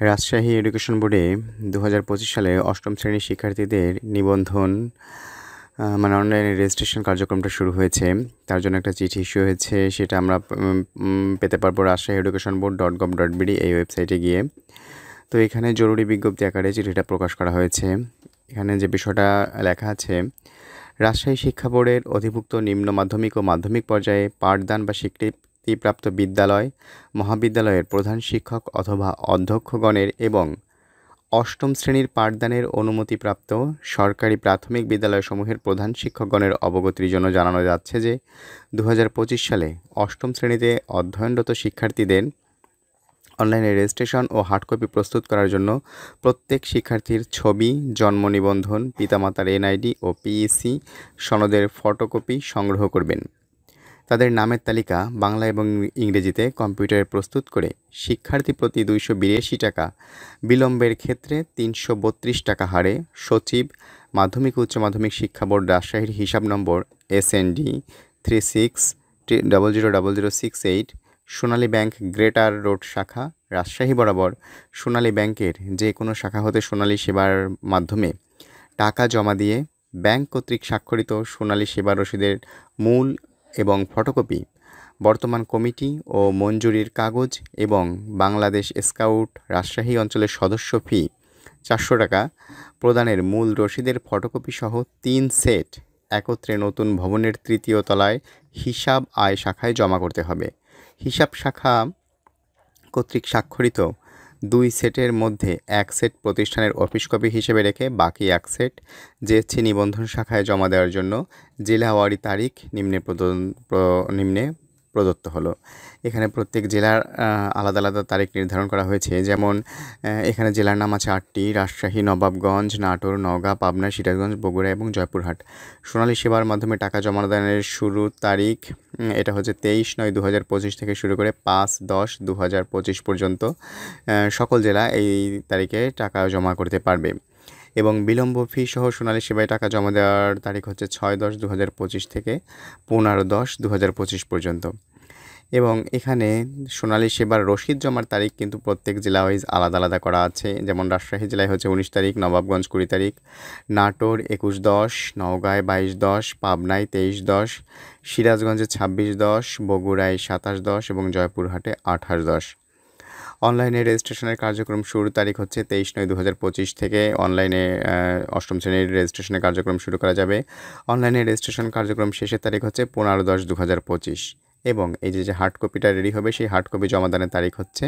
Rajshahi education বোর্ডে ২০২৫ সালে অষ্টম শ্রেণীর শিক্ষার্থীদের নিবন্ধন অনলাইনে রেজিস্ট্রেশন কার্যক্রমটা শুরু হয়েছে। তার জন্য একটা চিঠি ইস্যু হয়েছে, সেটা আমরা পেতে পারবো রাজশাহী এডুকেশন বোর্ড .gov.bd এই ওয়েবসাইটে গিয়ে। তো এখানে জরুরি বিজ্ঞপ্তি আকারে চিঠিটা প্রকাশ করা হয়েছে। এখানে যে বিষয়টা লেখা আছে, রাজশাহী শিক্ষা বোর্ডের অধিভুক্ত নিম্ন মাধ্যমিক ও মাধ্যমিক পর্যায়ে পাঠদান বা স্বীকৃতিপ্রাপ্ত বিদ্যালয়, মহাবিদ্যালয়ের প্রধান শিক্ষক অথবা অধ্যক্ষগণের এবং অষ্টম শ্রেণীর পাঠদানের অনুমতিপ্রাপ্ত সরকারি প্রাথমিক বিদ্যালয়সমূহের প্রধান শিক্ষকগণের অবগতির জন্য জানানো যাচ্ছে যে ২০২৫ সালে অষ্টম শ্রেণীতে অধ্যয়নরত শিক্ষার্থীদের অনলাইনে রেজিস্ট্রেশন ও হার্ডকপি প্রস্তুত করার জন্য প্রত্যেক শিক্ষার্থীর ছবি, জন্ম নিবন্ধন, পিতামাতার এনআইডি ও পিইসি সনদের ফটোকপি সংগ্রহ করবেন। তাদের নামের তালিকা বাংলা এবং ইংরেজিতে কম্পিউটারে প্রস্তুত করে শিক্ষার্থী প্রতি ২৮২ টাকা, বিলম্বের ক্ষেত্রে ৩৩২ টাকা হারে সচিব, মাধ্যমিক উচ্চ মাধ্যমিক শিক্ষা বোর্ড রাজশাহীর হিসাব নম্বর SND 36000068, সোনালী ব্যাংক গ্রেটার রোড শাখা, রাজশাহী বরাবর সোনালী ব্যাংকের যে কোনো শাখা হতে সোনালী সেবার মাধ্যমে টাকা জমা দিয়ে ব্যাংক কর্তৃক স্বাক্ষরিত সোনালী সেবা রসিদের মূল এবং ফটোকপি, বর্তমান কমিটি ও মঞ্জুরির কাগজ এবং বাংলাদেশ স্কাউট রাজশাহী অঞ্চলের সদস্য ফি ৪০০ টাকা প্রদানের মূল রসিদের ফটোকপি সহ ৩ সেট একত্রে নতুন ভবনের তৃতীয় তলায় হিসাব আয় শাখায় জমা করতে হবে। হিসাব শাখা কর্তৃক স্বাক্ষরিত ২ সেটের মধ্যে ১ সেট প্রতিষ্ঠানের অফিস কপি হিসেবে রেখে বাকি ১ সেট জেএসসি নিবন্ধন শাখায় জমা দেওয়ার জন্য জেলাওয়ারি তারিখ নিম্নে প্রদত্ত হলো। এখানে প্রত্যেক জেলার আলাদা আলাদা তারিখ নির্ধারণ করা হয়েছে। যেমন এখানে জেলার নাম আছে ৮টি: রাজশাহী, নবাবগঞ্জ, নাটোর, নওগাঁ, পাবনা, সিরাজগঞ্জ, বগুড়া এবং জয়পুরহাট। সোনালী সেবার মাধ্যমে টাকা জমাদানের শুরুর তারিখ এটা হচ্ছে ২৩/৯/২০২৫ থেকে শুরু করে ৫/১০/২০২৫ পর্যন্ত সকল জেলা এই তারিখে টাকা জমা করতে পারবে এবং বিলম্ব ফি সহ সোনালী সেবায় টাকা জমা দেওয়ার তারিখ হচ্ছে ৬/১০/২০২৫ থেকে ১৫/১০/২০২৫ পর্যন্ত। এবং এখানে সোনালী সেবার রসিদ জমার তারিখ কিন্তু প্রত্যেক জেলা ওয়াইজ আলাদা আলাদা করা আছে। যেমন রাজশাহী জেলায় হচ্ছে ১৯ তারিখ, নবাবগঞ্জ ২০ তারিখ, নাটোর ২১/১০, নওগাঁয় ২২/১০, পাবনায় ২৩/১০, সিরাজগঞ্জে ২৬/১০, বগুড়ায় ২৭/১০ এবং জয়পুরহাটে ২৮/১০। অনলাইনে রেজিস্ট্রেশনের কার্যক্রম শুরুর তারিখ হচ্ছে ২৩/৯/২০২৫ থেকে অনলাইনে অষ্টম শ্রেণীর রেজিস্ট্রেশনের কার্যক্রম শুরু করা যাবে। অনলাইনে রেজিস্ট্রেশন কার্যক্রম শেষের তারিখ হচ্ছে ১৫/১০/২০২৫ এবং এই যে হার্ড কপিটা রেডি হবে সেই হার্ড কপি জমাদানের তারিখ হচ্ছে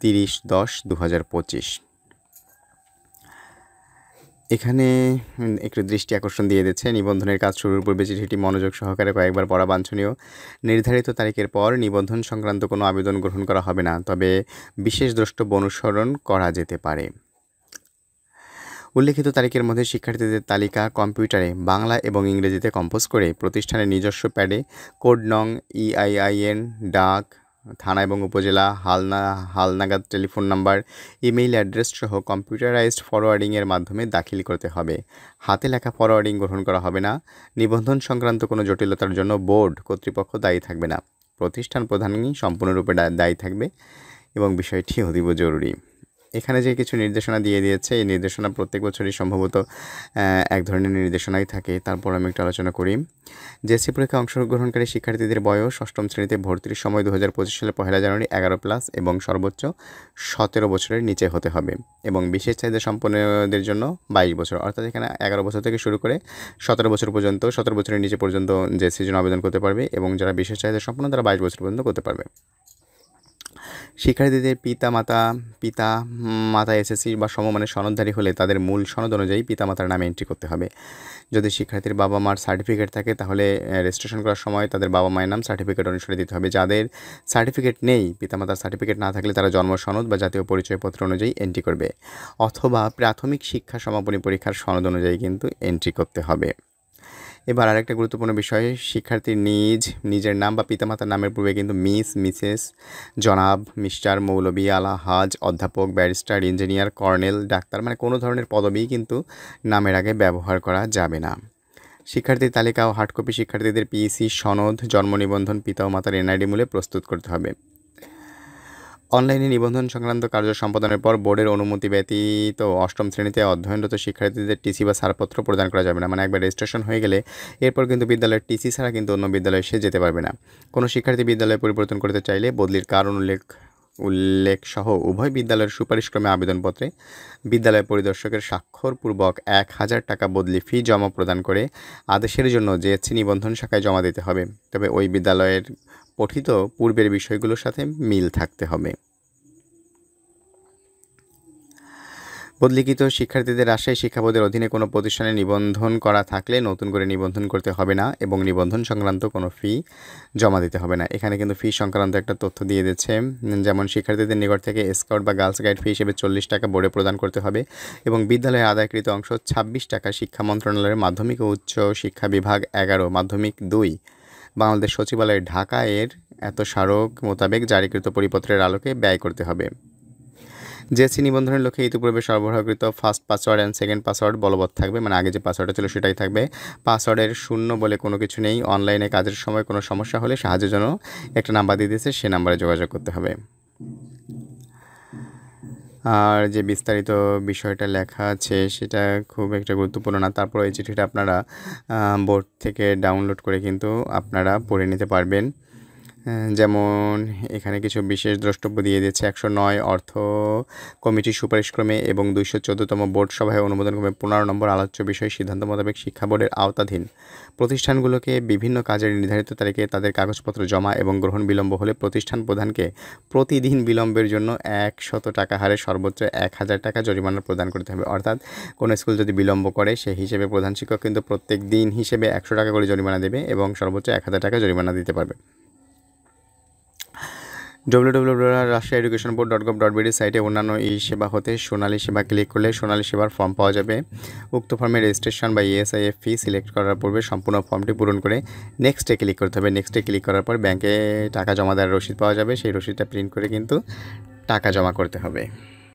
৩০/১০/২০২৫। এখানে একটু দৃষ্টি আকর্ষণ দিয়ে দিচ্ছে, নিবন্ধনের কাজ শুরুর পূর্বে চিঠিটি মনোযোগ সহকারে কয়েকবার পড়া বাঞ্ছনীয়। নির্ধারিত তারিখের পর নিবন্ধন সংক্রান্ত কোনো আবেদন গ্রহণ করা হবে না, তবে বিশেষ দ্রষ্টব্য অনুসরণ করা যেতে পারে। উল্লেখিত তারিখের মধ্যে শিক্ষার্থীদের তালিকা কম্পিউটারে বাংলা এবং ইংরেজিতে কম্পোজ করে প্রতিষ্ঠানের নিজস্ব প্যাডে কোড নং, EIN, ডাক, থানা এবং উপজেলা, হালনাগাদ টেলিফোন নাম্বার, ইমেইল অ্যাড্রেস সহ কম্পিউটারাইজড ফরওয়ার্ডিংয়ের মাধ্যমে দাখিল করতে হবে। হাতে লেখা ফরওয়ার্ডিং গ্রহণ করা হবে না। নিবন্ধন সংক্রান্ত কোনো জটিলতার জন্য বোর্ড কর্তৃপক্ষ দায়ী থাকবে না, প্রতিষ্ঠান প্রধানই সম্পূর্ণরূপে দায়ী থাকবে এবং বিষয়টি অতীব জরুরি। এখানে যে কিছু নির্দেশনা দিয়ে দিয়েছে, এই নির্দেশনা প্রত্যেক বছরই সম্ভবত এক ধরনের নির্দেশনাই থাকে। তারপর আমি একটু আলোচনা করি। জেএসসি পরীক্ষায় অংশগ্রহণকারী শিক্ষার্থীদের বয়স অষ্টম শ্রেণীতে ভর্তির সময় ২০২৫ সালের ১ জানুয়ারি 11+ এবং সর্বোচ্চ ১৭ বছরের নিচে হতে হবে এবং বিশেষ চাহিদা সম্পন্নদের জন্য ২২ বছর, অর্থাৎ এখানে ১১ বছর থেকে শুরু করে ১৭ বছর পর্যন্ত, ১৭ বছরের নিচে পর্যন্ত জেএসসির জন্য আবেদন করতে পারবে এবং যারা বিশেষ চাহিদা সম্পন্ন তারা ২২ বছর পর্যন্ত করতে পারবে। শিক্ষার্থীদের পিতামাতা এসএসসি বা সমমানের সনদধারী হলে তাদের মূল সনদ অনুযায়ী পিতামাতার নামে এন্ট্রি করতে হবে। যদি শিক্ষার্থীর বাবা মার সার্টিফিকেট থাকে তাহলে রেজিস্ট্রেশন করার সময় তাদের বাবা মায়ের নাম সার্টিফিকেট অনুসারে দিতে হবে। যাদের সার্টিফিকেট নেই, পিতামাতার সার্টিফিকেট না থাকলে তারা জন্ম সনদ বা জাতীয় পরিচয়পত্র অনুযায়ী এন্ট্রি করবে অথবা প্রাথমিক শিক্ষা সমাপনী পরীক্ষার সনদ অনুযায়ী কিন্তু এন্ট্রি করতে হবে। এবার আরেকটা গুরুত্বপূর্ণ বিষয়, শিক্ষার্থীর নিজের নাম বা পিতামাতার নামের পূর্বে কিন্তু মিস, মিসেস, জনাব, মিস্টার, মৌলভী, আলহাজ, অধ্যাপক, ব্যারিস্টার, ইঞ্জিনিয়ার, কর্নেল, ডাক্তার কোনো ধরনের পদবি কিন্তু নামের আগে ব্যবহার করা যাবে না। শিক্ষার্থীর তালিকা ও হার্ডকপি শিক্ষার্থীদের পিইসি সনদ, জন্ম নিবন্ধন, পিতা ও মাতার এনআইডি মূলে প্রস্তুত করতে হবে। অনলাইনে নিবন্ধন সংক্রান্ত কার্য সম্পাদনের পর বোর্ডের অনুমতি ব্যতীত অষ্টম শ্রেণীতে অধ্যয়নরত শিক্ষার্থীদের টিসি বা ছাড়পত্র প্রদান করা যাবে না। মানে একবার রেজিস্ট্রেশন হয়ে গেলে এরপর কিন্তু বিদ্যালয়ের টিসি ছাড়া কিন্তু অন্য বিদ্যালয়ে সে যেতে পারবে না। কোনো শিক্ষার্থী বিদ্যালয় পরিবর্তন করতে চাইলে বদলির কারণ উল্লেখ সহ উভয় বিদ্যালয়ের সুপারিশক্রমে আবেদনপত্রে বিদ্যালয় পরিদর্শকের স্বাক্ষরপূর্বক ১,০০০ টাকা বদলি ফি জমা প্রদান করে আদেশের জন্য জেএসসি নিবন্ধন শাখায় জমা দিতে হবে। তবে ওই বিদ্যালয়ের পঠিত পূর্বের বিষয়গুলোর সাথে মিল থাকতে হবে। বদলিকৃত শিক্ষার্থীদের রাজশাহী শিক্ষা বোর্ডের অধীনে কোনো প্রতিষ্ঠানে নিবন্ধন করা থাকলে নতুন করে নিবন্ধন করতে হবে না এবং নিবন্ধন সংক্রান্ত কোনো ফি জমা দিতে হবে না। এখানে কিন্তু ফি সংক্রান্ত একটা তথ্য দিয়ে দিচ্ছে, যেমন শিক্ষার্থীদের নিকট থেকে স্কাউট বা গার্লস গাইড ফি হিসেবে 40 টাকা বোর্ডে প্রদান করতে হবে এবং বিদ্যালয়ে আদায়কৃত অংশ 26 টাকা শিক্ষা মন্ত্রণালয়ের মাধ্যমিক ও উচ্চ শিক্ষা বিভাগ 11 মাধ্যমিক 2 বাংলাদেশ সচিবালয় ঢাকা এর এত স্মারক মোতাবেক জারিকৃত পরিপত্রের আলোকে ব্যয় করতে হবে। জেএসসি নিবন্ধনের লক্ষ্যে ইতিপূর্বে সরবরাহকৃত first password and second password বলবৎ থাকবে। মানে আগে যে পাসওয়ার্ডটা ছিল সেটাই থাকবে। পাসওয়ার্ডের শূন্য বলে কোনো কিছু নেই। অনলাইনে কাজের সময় কোনো সমস্যা হলে সাহায্যের জন্য একটা নাম্বার দিয়ে দিয়েছে, সে নাম্বারে যোগাযোগ করতে হবে। আর যে বিস্তারিত বিষয়টা লেখা আছে সেটা খুব একটা গুরুত্বপূর্ণ না, তারপর এই চিঠিটা আপনারা বোর্ড থেকে ডাউনলোড করে কিন্তু আপনারা পড়ে নিতে পারবেন। যেমন এখানে কিছু বিশেষ দ্রষ্টব্য দিয়ে দিচ্ছে। 109 অর্থ কমিটির সুপারিশক্রমে এবং 214তম বোর্ড সভায় অনুমোদনক্রমে 15 নম্বর আলোচ্য বিষয় সিদ্ধান্ত মোতাবেক শিক্ষা বোর্ডের আওতাধীন প্রতিষ্ঠানগুলোকে বিভিন্ন কাজের নির্ধারিত তারিখে তাদের কাগজপত্র জমা এবং গ্রহণ বিলম্ব হলে প্রতিষ্ঠান প্রধানকে প্রতিদিন বিলম্বের জন্য 100 টাকা হারে সর্বোচ্চ 1000 টাকা জরিমানা প্রদান করতে হবে। অর্থাৎ কোনো স্কুল যদি বিলম্ব করে সেই হিসেবে প্রধান শিক্ষক কিন্তু প্রত্যেক দিন হিসেবে 100 টাকা করে জরিমানা দেবে এবং সর্বোচ্চ 1000 টাকা জরিমানা দিতে পারবে। www.rashtraeducationboard.gov.bd সাইটে অন্যান্য সেবা হতে সোনালী সেবা ক্লিক করলে সোনালী সেবার ফর্ম পাওয়া যাবে। উক্ত ফর্মে রেজিস্ট্রেশন বা ইএসআইএফ ফি সিলেক্ট করার পূর্বে সম্পূর্ণ ফর্মটি পূরণ করে নেক্সটে ক্লিক করতে হবে। নেক্সটে ক্লিক করার পর ব্যাংকে টাকা জমা দেওয়ার রসিদ পাওয়া যাবে। সেই রসিদটা প্রিন্ট করে কিন্তু টাকা জমা করতে হবে।